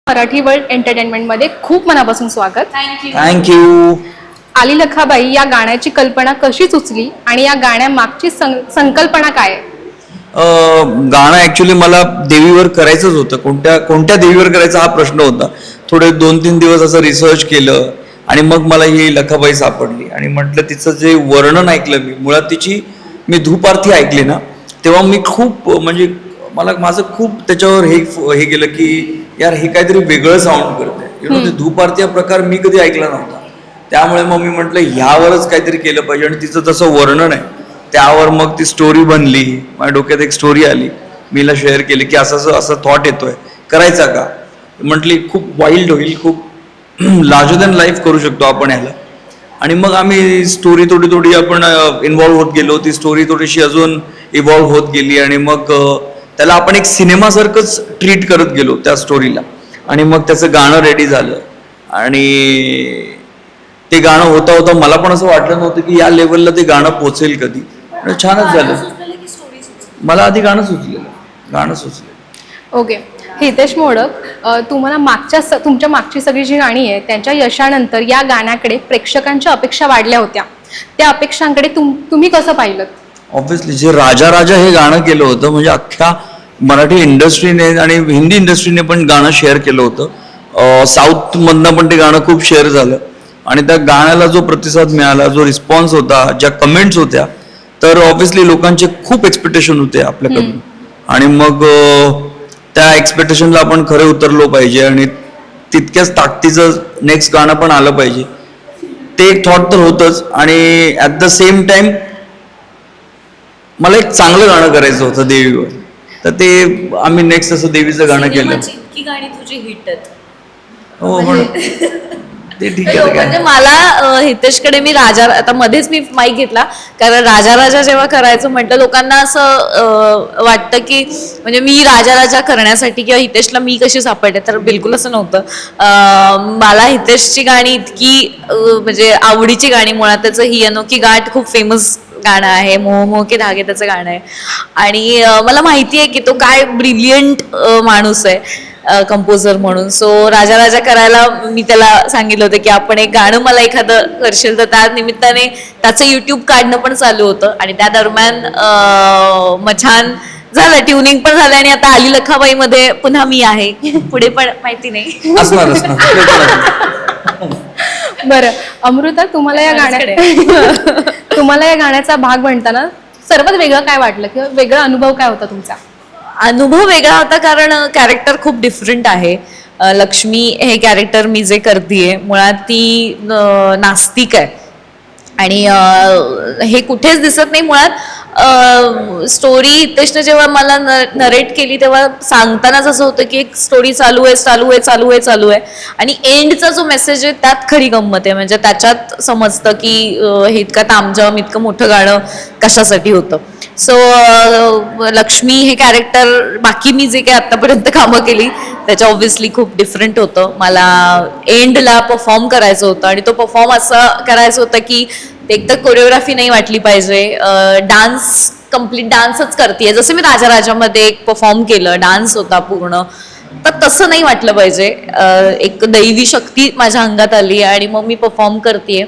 Marathi world एंटरटेनमेंटमध्ये खूप मनापासून स्वागत. थँक्यू. आली लखाबाई या गाण्याची कल्पना कशी सुचली आणि या गाण्यामागची संकल्पना काय आहे? गाणं ऍक्च्युली मला देवीवर करायचंच होतं. कोणत्या देवीवर करायचा हा प्रश्न होता. थोडे 2-3 दिवस असं रिसर्च केलं आणि मग मला ही लखाबाई सापडली आणि म्हटलं तिचं जे वर्णन ऐकलं मी, मुळात तिची मी धूप आरती ऐकली ना, तेव्हा मी खूप म्हणजे माझं खूप त्याच्यावर हे गेलं की यार हे काहीतरी वेगळं साऊंड करते. ते धूप आरती हा प्रकार मी कधी ऐकला नव्हता. त्यामुळे मग मी म्हटलं ह्यावरच काहीतरी केलं पाहिजे आणि तिचं तसं वर्णन आहे त्यावर मग ती स्टोरी बनली. माझ्या डोक्यात एक स्टोरी आली, मीला शेअर केली की असं थॉट येतोय, करायचा का? म्हटली खूप वाईल्ड होईल, खूप लार्जर दॅन लाईफ करू शकतो आपण ह्याला. आणि मग आम्ही स्टोरी थोडी आपण इन्व्हॉल्व्ह होत गेलो. ती स्टोरी थोडीशी अजून इव्हॉल्व्ह होत गेली आणि मग त्याला आपण एक सिनेमासारखंच ट्रीट करत गेलो त्या स्टोरीला. आणि मग त्याचं गाणं रेडी झालं आणि ते गाणं होता मला पण असं वाटलं नव्हतं की या लेवलला ते गाणं पोचेल कधी. छानच झालं. मला आधी गाणं सुचलेलं. ओके. हितेश मोडक, तुमच्या मागची सगळी जी गाणी आहे त्यांच्या यशानंतर या गाण्याकडे प्रेक्षकांच्या अपेक्षा वाढल्या होत्या. त्या अपेक्षांकडे तुम्ही कसं पाहिलं? ऑब्व्हियसली जे राजा हे गाणं केलं होतं म्हणजे अख्ख्या मराठी इंडस्ट्रीने आणि हिंदी इंडस्ट्रीने पण गाणं शेअर केलं होतं. साऊथ मधनं पण ते गाणं खूप शेअर झालं आणि त्या गाण्याला जो प्रतिसाद मिळाला, जो रिस्पॉन्स होता, ज्या कमेंट्स होत्या, तर ऑब्व्हियसली लोकांचे खूप एक्सपेक्टेशन होते आपल्याकडून. आणि मग त्या एक्सपेक्टेशनला आपण खरे उतरलो पाहिजे आणि तितक्याच ताकदीचं नेक्स्ट गाणं पण आलं पाहिजे. ते एक थॉट तर होतंच आणि ॲट द सेम टाइम मला एक चांगलं गाणं करायचं होतं देवीवर. तर ते आम्ही नेक्स्ट असं देवीचं गाणं केलं. इतकी गाणी तुझी हिट आहेत. हो म्हणून ते ठीक आहे. म्हणजे मला हितेशकडे मी आता मध्येच मी माईक घेतला कारण राजा जेव्हा करायचं म्हटलं लोकांना असं वाटतं की म्हणजे मी राजा करण्यासाठी किंवा हितेशला मी कशी सापडते, तर बिलकुल असं नव्हतं. मला हितेशची गाणी इतकी म्हणजे आवडीची गाणी, मुळात त्याचं ही अनोखी गाठ खूप फेमस गाणं आहे, मोह मोह के धागे त्याचं गाणं आहे. आणि मला माहिती आहे की तो काय ब्रिलियंट माणूस आहे कंपोजर म्हणून. सो राजा करायला मी त्याला सांगितलं होतं की आपण एक गाणं मला एखादं करशील, तर त्या निमित्ताने त्याचं YouTube काढणं पण चालू होतं आणि त्या दरम्यान मग छान झालं, ट्युनिंग पण झालं आणि आता आली लखाबाई मध्ये पुन्हा मी आहे. पुढे पण माहिती नाही. बरं अमृता, तुम्हाला या गाण्याचा भाग म्हणताना सर्वात वेगळं काय वाटलं किंवा वेगळा अनुभव काय होता तुमचा? अनुभव वेगळा होता कारण कॅरेक्टर खूप डिफरंट आहे. लक्ष्मी हे कॅरेक्टर मी जे करतेय मुळात ती नास्तिक आहे आणि हे कुठेच दिसत नाही. मुळात स्टोरी हितेशने जेव्हा मला नरेट केली तेव्हा सांगतानाच असं होतं की एक स्टोरी चालू आहे आणि एंडचा जो मेसेज आहे त्यात खरी गंमत आहे. म्हणजे त्याच्यात समजतं की हे इतकं तामझाम इतकं मोठं गाणं कशासाठी होतं. सो लक्ष्मी हे कॅरेक्टर बाकी मी जे काही आतापर्यंत कामं केली त्याच्या ऑब्व्हियसली खूप डिफरंट होतं. मला एंडला परफॉर्म करायचं होतं आणि तो परफॉर्म असा करायचं होतं की एक तर कोरिओग्राफी नाही वाटली पाहिजे, कम्प्लीट डान्सच करते जसं मी राजामध्ये एक परफॉर्म केलं, डान्स होता पूर्ण, तर तसं नाही वाटलं पाहिजे. एक दैवी शक्ती माझ्या अंगात आली आणि मग मी परफॉर्म करतेय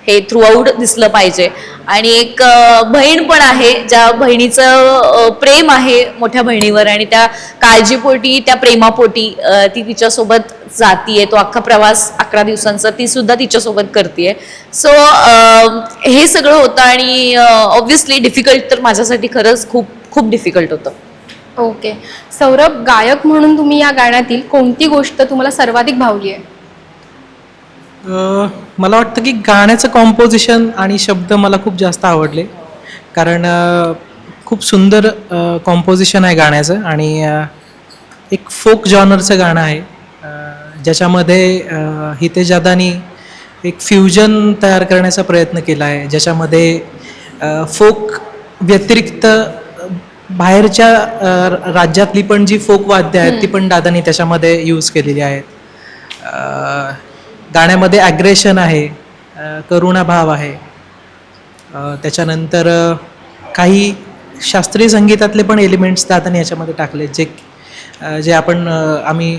हे थ्रू आउट दिसलं पाहिजे. आणि एक बहीण पण आहे ज्या बहिणीचं प्रेम आहे मोठ्या बहिणीवर आणि त्या काळजीपोटी त्या प्रेमापोटी ती तिच्यासोबत जातीये. तो अख्खा प्रवास 11 दिवसांचा ती सुद्धा तिच्यासोबत करतेय. सो हे सगळं होतं आणि ऑब्व्हियसली डिफिकल्ट तर माझ्यासाठी खरंच खूप खूप डिफिकल्ट होतं. ओके. सौरभ, गायक म्हणून तुम्ही या गाण्यातील कोणती गोष्ट तुम्हाला सर्वाधिक भावली आहे? मला वाटतं की गाण्याचं कॉम्पोजिशन आणि शब्द मला खूप जास्त आवडले कारण खूप सुंदर कॉम्पोजिशन आहे गाण्याचं आणि एक फोक जॉनरचं गाणं आहे ज्याच्यामध्ये हितेश दादानी एक फ्युजन तयार करण्याचा प्रयत्न केला आहे, ज्याच्यामध्ये फोक व्यतिरिक्त बाहेरच्या राज्यातली पण जी फोक वाद्य आहेत ती पण दादानी त्याच्यामध्ये यूज केलेली आहेत. गाण्यामध्ये ॲग्रेशन आहे, करुणाभाव आहे, त्याच्यानंतर काही शास्त्रीय संगीतातले पण एलिमेंट्स दादानी याच्यामध्ये टाकले जे जे आपण आम्ही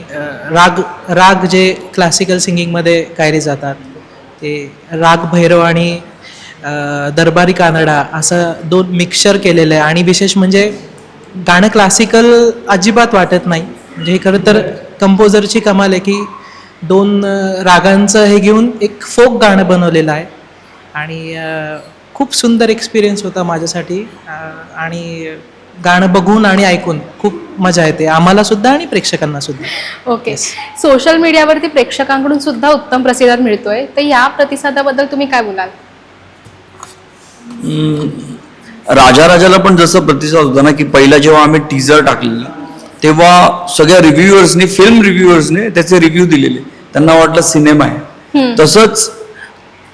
राग राग जे क्लासिकल सिंगिंगमध्ये गायले जातात ते राग भैरव आणि दरबारी कानडा असं 2 मिक्सचर केलेलं आहे. आणि विशेष म्हणजे गाणं क्लासिकल अजिबात वाटत नाही. म्हणजे हे खरं तर कंपोजरची कमाल आहे की 2 रागांचं हे घेऊन एक फोक गाणं बनवलेलं आहे. आणि खूप सुंदर एक्सपिरियन्स होता माझ्यासाठी. आणि गाणं बघून आणि ऐकून खूप मजा येते आम्हाला सुद्धा आणि प्रेक्षकांना सुद्धा. ओके. सोशल मीडियावरती प्रेक्षकांकडून सुद्धा उत्तम प्रतिसाद मिळतोय, तर या प्रतिसादाबद्दल तुम्ही काय बोलाल? राजाला पण जसं प्रतिसाद होता ना, की पहिला जेव्हा आम्ही टीजर टाकलेला तेव्हा सगळ्या रिव्ह्युअर्सनी, फिल्म रिव्ह्युअर्सने त्याचे रिव्ह्यू दिलेले, त्यांना वाटलं सिनेमा आहे.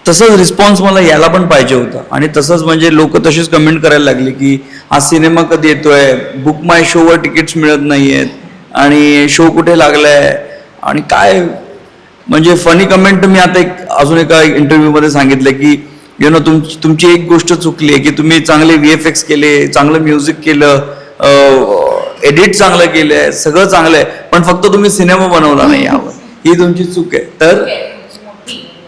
तसंच रिस्पॉन्स मला याला पण पाहिजे होता. आणि तसंच म्हणजे लोक तशीच कमेंट करायला लागले की हा सिनेमा कधी येतोय, बुक माय शोवर तिकीट्स मिळत नाहीयेत आणि शो कुठे लागलाय आणि काय. म्हणजे फनी कमेंट मी आता अजून एका इंटरव्ह्यूमध्ये सांगितलं की तुमची एक गोष्ट चुकली आहे की तुम्ही चांगले VFX केले, चांगलं म्युझिक केलं, एडिट चांगलं केलंय, सगळं चांगलं आहे, पण फक्त तुम्ही सिनेमा बनवला नाही यावर, ही तुमची चूक आहे. तर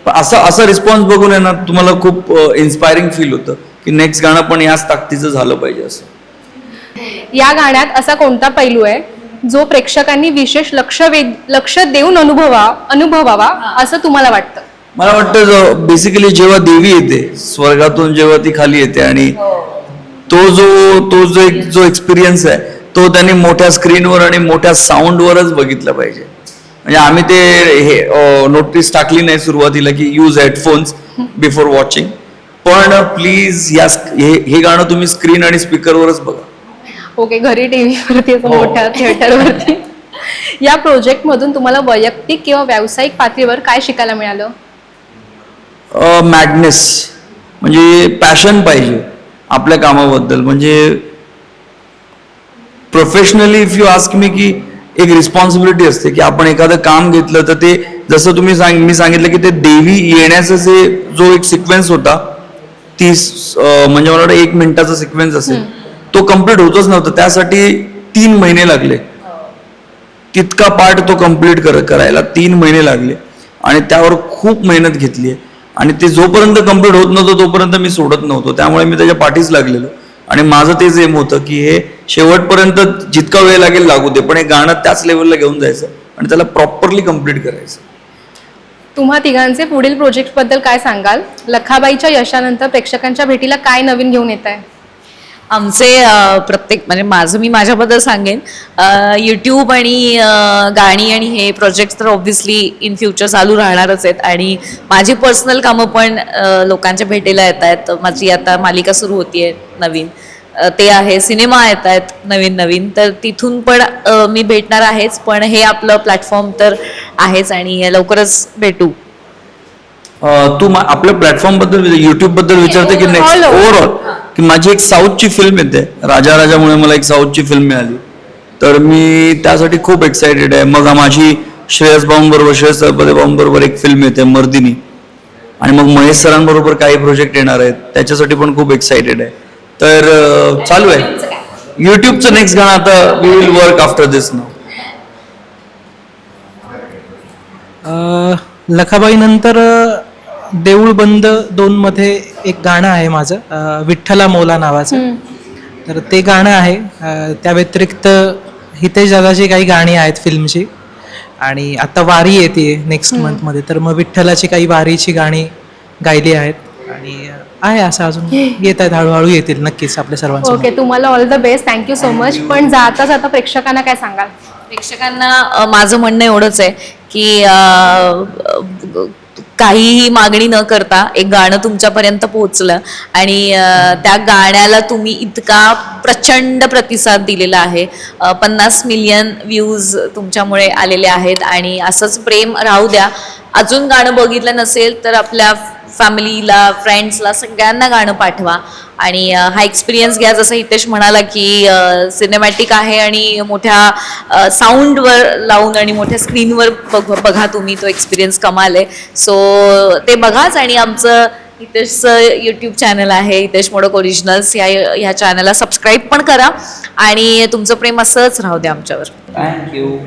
असा रिस्पॉन्स बघून आहे ना तुम्हाला खूप इन्स्पायरिंग फील होतं की नेक्स्ट गाणं पण याच ताकदीचं झालं पाहिजे. असं या गाण्यात असा कोणता पैलू आहे जो प्रेक्षकांनी विशेष लक्ष देऊन अनुभवावा असं तुम्हाला वाटतं? मला वाटतं बेसिकली जेव्हा देवी येते स्वर्गातून, जेव्हा ती खाली येते आणि तो जो एक्सपिरियन्स आहे तो त्यांनी मोठ्या स्क्रीनवर आणि मोठ्या साऊंडवरच बघितलं पाहिजे. म्हणजे आम्ही ते हे नोटीस टाकली नाही सुरुवातीला की यूज हेडफोन्स बिफोर वॉचिंग, पण प्लीज हे गाणं तुम्ही स्क्रीन आणि स्पीकरवरच बघा. ओके. घरी टीव्हीवरती मोठ्या थिएटरवरती. या प्रोजेक्टमधून तुम्हाला वैयक्तिक किंवा व्यावसायिक पातळीवर काय शिकायला मिळालं? मॅडनेस, म्हणजे पॅशन पाहिजे आपल्या कामाबद्दल. म्हणजे professionally if you ask me की एक रिस्पॉन्सिबिलिटी असते की आपण एखादं काम घेतलं तर ते जसं मी सांगितलं की ते देवी येण्याचा जो एक सिक्वेन्स होता 30 म्हणजे मला वाटतं 1 मिनिटाचा सिक्वेन्स असेल, तो कम्प्लीट होतच नव्हता. त्यासाठी 3 महिने लागले. तितका पार्ट तो कम्प्लीट करायला 3 महिने लागले आणि त्यावर खूप मेहनत घेतली आहे. आणि ते जोपर्यंत कम्प्लीट होत नव्हतं तोपर्यंत मी सोडत नव्हतो. त्यामुळे मी त्याच्या पाठीच लागलेलो. आणि माझं तेच एम होतं की हे शेवटपर्यंत जितका वेळ लागेल लागू दे, पण हे गाणं त्याच लेवलला घेऊन जायचं आणि त्याला प्रॉपरली कम्प्लीट करायचं. तुम्हा तिघांचे पुढील प्रोजेक्टबद्दल काय सांगाल? लखाबाईच्या यशानंतर प्रेक्षकांच्या भेटीला काय नवीन घेऊन येत आहे? आमचे प्रत्येक म्हणजे मी माझ्याबद्दल सांगेन, यूट्यूब आणि गाणी आणि हे प्रोजेक्ट तर ऑब्व्हियसली इन फ्युचर चालू राहणारच आहेत. आणि माझी पर्सनल कामं पण लोकांच्या भेटीला येत आहेत. माझी आता मालिका सुरू होतीये नवीन, ते आहे. सिनेमा येत आहेत नवीन, तर तिथून पण मी भेटणार आहेच. पण हे आपलं प्लॅटफॉर्म तर आहेच आणि लवकरच भेटू. तू आपल्या प्लॅटफॉर्म बद्दल, युट्यूब बद्दल विचारते की नेक्स्ट ओव्हरऑल की माझी एक साऊथची फिल्म येते, राजामुळे मला एक साऊथची फिल्म मिळाली, तर मी त्यासाठी खूप एक्सायटेड आहे. मग माझी श्रेयस तळपदे भाऊंबरोबर एक फिल्म येते मर्दिनी, आणि मग महेश सरांबरोबर काही प्रोजेक्ट येणार आहेत, त्याच्यासाठी पण खूप एक्सायटेड आहे. तर चालू आहे. युट्यूबचं नेक्स्ट गाणं आता वी विल वर्क आफ्टर दिस नाव. लखाबाई नंतर देऊळ बंद 2 मध्ये एक गाणं आहे माझं, विठ्ठला मौला नावाचं. तर ते गाणं आहे. त्या व्यतिरिक्त हितेश दादाची काही गाणी आहेत फिल्मची. आणि आता वारी येते नेक्स्ट मंथमध्ये, तर मग विठ्ठलाची काही वारीची गाणी गायली आहेत. आणि आहे असं अजून येत आहेत, हळूहळू येतील नक्कीच आपल्या सर्वांचं. ओके. तुम्हाला all the best. Thank you so much. पण जाता प्रेक्षकांना काय सांगाल? प्रेक्षकांना माझं म्हणणं एवढंच आहे की काहीही मागणी न करता एक गाणं तुमच्यापर्यंत पोहोचलं आणि त्या गाण्याला तुम्ही इतका प्रचंड प्रतिसाद दिलेला आहे. 50 मिलियन व्ह्यूज तुमच्यामुळे आलेले आहेत आणि असंच प्रेम राहू द्या. अजून गाणं बघितलं नसेल तर आपल्या फॅमिलीला, फ्रेंड्सला, सगळ्यांना गाणं पाठवा आणि हा एक्सपिरियन्स घ्या. जसं हितेश म्हणाला की सिनेमॅटिक आहे आणि मोठ्या साऊंडवर लावून आणि मोठ्या स्क्रीनवर बघा तुम्ही, तो एक्सपिरियन्स कमाल आहे. सो ते बघाच आणि आमचं हितेशचं यूट्यूब चॅनल आहे हितेश मोडक ओरिजिनल्स, ह्या चॅनलला सबस्क्राईब पण करा आणि तुमचं प्रेम असंच राहू द्या आमच्यावर. थँक्यू.